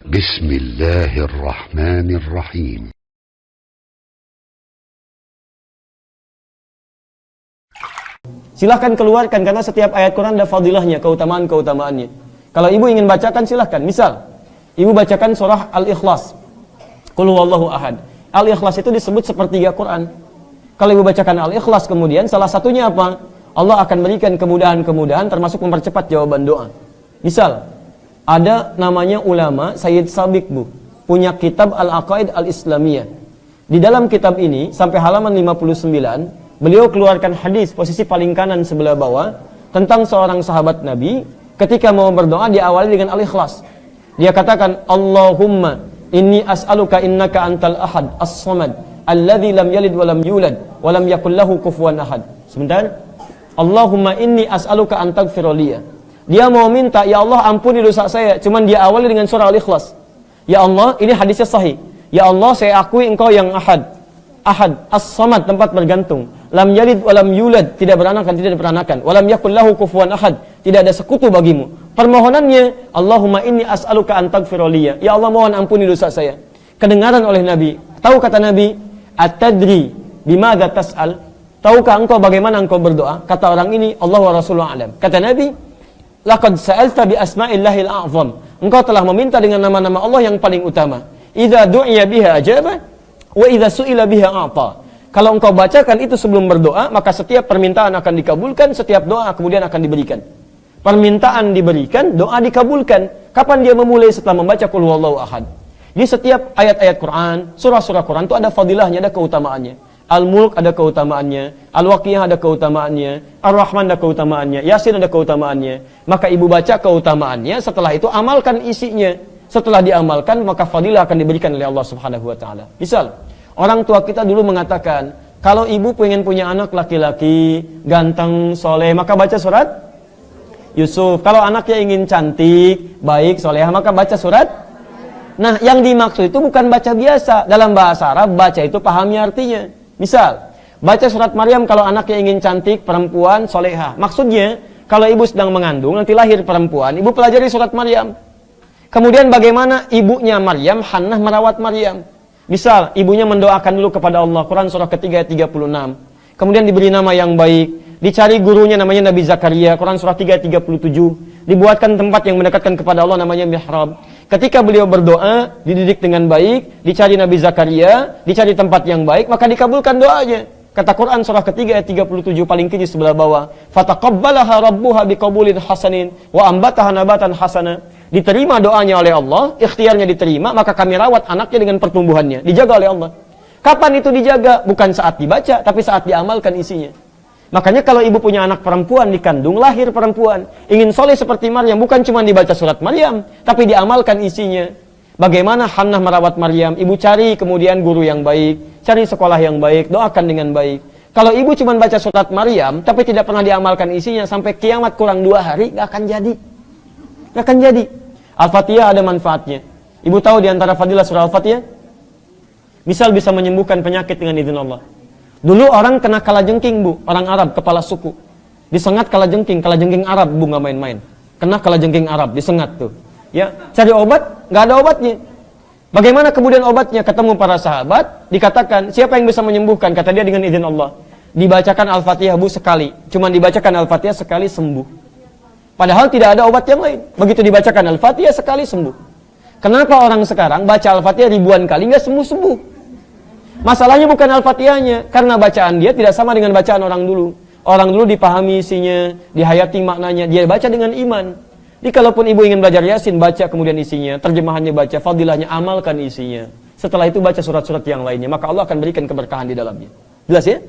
Bismillahirrahmanirrahim. Silahkan keluarkan, karena setiap ayat Quran ada fadilahnya, keutamaan-keutamaannya. Kalau ibu ingin bacakan, silahkan. Misal, ibu bacakan surah Al-Ikhlas, Qul huwallahu ahad. Al-Ikhlas itu disebut sepertiga Quran. Kalau ibu bacakan Al-Ikhlas, kemudian salah satunya apa? Allah akan berikan kemudahan-kemudahan, termasuk mempercepat jawaban doa. Misal, ada namanya ulama Sayyid Sabiq, Bu, punya kitab Al-Aqaid Al-Islamiyah. Di dalam kitab ini, sampai halaman 59, beliau keluarkan hadis posisi paling kanan sebelah bawah tentang seorang sahabat Nabi ketika mau berdoa diawali dengan Al-Ikhlas. Dia katakan, Allahumma inni as'aluka innaka antal ahad as-samad alladzi lam yalid wa lam yulad wa lam yakul lahu kufuwan ahad. Sebentar. Allahumma inni as'aluka an taghfira li. Dia mau minta, ya Allah ampuni dosa saya, cuman dia awali dengan surah Al-Ikhlas. Ya Allah, ini hadisnya sahih. Ya Allah, saya akui engkau yang ahad. Ahad, as-samad, tempat bergantung. Lam yalid walam yulad, tidak beranak dan tidak diperanakan. Walam yakul lahu kufuwan ahad, tidak ada sekutu bagimu. Permohonannya, Allahumma inni as'aluka an taghfira li. Ya Allah, mohon ampuni dosa saya. Kedengaran oleh Nabi. Tahu kata Nabi, at-tadri bimadza tas'al? Tahukah engkau bagaimana engkau berdoa? Kata orang ini, Allah wa Rasulullah alam. Kata Nabi, laqad sa'alta bi asma'illahil a'zam. Engkau telah meminta dengan nama-nama Allah yang paling utama. Idza du'iya biha ajaba wa idza su'ila biha a'ta. Kalau engkau bacakan itu sebelum berdoa, maka setiap permintaan akan dikabulkan, setiap doa kemudian akan diberikan. Permintaan diberikan, doa dikabulkan. Kapan dia memulai? Setelah membaca Qul huwallahu ahad. Di setiap ayat-ayat Quran, surah-surah Quran itu ada fadilahnya, ada keutamaannya. Al-Mulk ada keutamaannya, Al-Waqiah ada keutamaannya, Ar-Rahman ada keutamaannya, Yasin ada keutamaannya. Maka ibu baca keutamaannya, setelah itu amalkan isinya. Setelah diamalkan, maka fadilah akan diberikan oleh Allah Subhanahu wa taala. Misal, orang tua kita dulu mengatakan, kalau ibu pengen punya anak laki-laki, ganteng, soleh, maka baca surat Yusuf. Kalau anaknya ingin cantik, baik, soleh, maka baca surat. Nah, yang dimaksud itu bukan baca biasa. Dalam bahasa Arab, baca itu pahami artinya. Misal, baca surat Maryam kalau anaknya ingin cantik, perempuan, solehah. Maksudnya, kalau ibu sedang mengandung, nanti lahir perempuan, ibu pelajari surat Maryam. Kemudian bagaimana ibunya Maryam, Hannah merawat Maryam. Misal, ibunya mendoakan dulu kepada Allah, Quran surah ketiga ayat 36. Kemudian diberi nama yang baik, dicari gurunya namanya Nabi Zakaria, Quran surah 3 ayat 37. Dibuatkan tempat yang mendekatkan kepada Allah namanya mihrab. Ketika beliau berdoa, dididik dengan baik, dicari Nabi Zakaria, dicari tempat yang baik, maka dikabulkan doanya. Kata Quran surah ketiga ayat 37 paling kiri sebelah bawah, fataqabbalaha rabbuha biqabulin hasanin wa ambataha nabatan hasana. Diterima doanya oleh Allah, ikhtiarnya diterima, maka kami rawat anaknya dengan pertumbuhannya, dijaga oleh Allah. Kapan itu dijaga? Bukan saat dibaca, tapi saat diamalkan isinya. Makanya kalau ibu punya anak perempuan dikandung, lahir perempuan, ingin soleh seperti Maryam, bukan cuma dibaca surat Maryam, tapi diamalkan isinya. Bagaimana Hannah merawat Maryam, ibu cari kemudian guru yang baik, cari sekolah yang baik, doakan dengan baik. Kalau ibu cuma baca surat Maryam, tapi tidak pernah diamalkan isinya, sampai kiamat kurang 2 hari, gak akan jadi. Gak akan jadi. Al-Fatihah ada manfaatnya. Ibu tahu di antara fadilah surah Al-Fatihah? Misal bisa menyembuhkan penyakit dengan izin Allah. Dulu orang kena kalajengking, Bu, orang Arab, kepala suku. Disengat kalajengking Arab, Bu, nggak main-main. Kena kalajengking Arab, disengat tuh. Ya, cari obat, nggak ada obatnya. Bagaimana kemudian obatnya? Ketemu para sahabat, dikatakan, siapa yang bisa menyembuhkan? Kata dia dengan izin Allah. Dibacakan Al-Fatihah, Bu, sekali. Cuman dibacakan Al-Fatihah sekali sembuh. Padahal tidak ada obat yang lain. Begitu dibacakan Al-Fatihah sekali sembuh. Kenapa orang sekarang baca Al-Fatihah ribuan kali nggak sembuh-sembuh? Masalahnya bukan Al-Fatihahnya, karena bacaan dia tidak sama dengan bacaan orang dulu. Orang dulu dipahami isinya, dihayati maknanya, dia baca dengan iman. Jadi kalaupun ibu ingin belajar Yasin, baca kemudian isinya, terjemahannya baca, fadilahnya amalkan isinya. Setelah itu baca surat-surat yang lainnya, maka Allah akan berikan keberkahan di dalamnya. Jelas ya?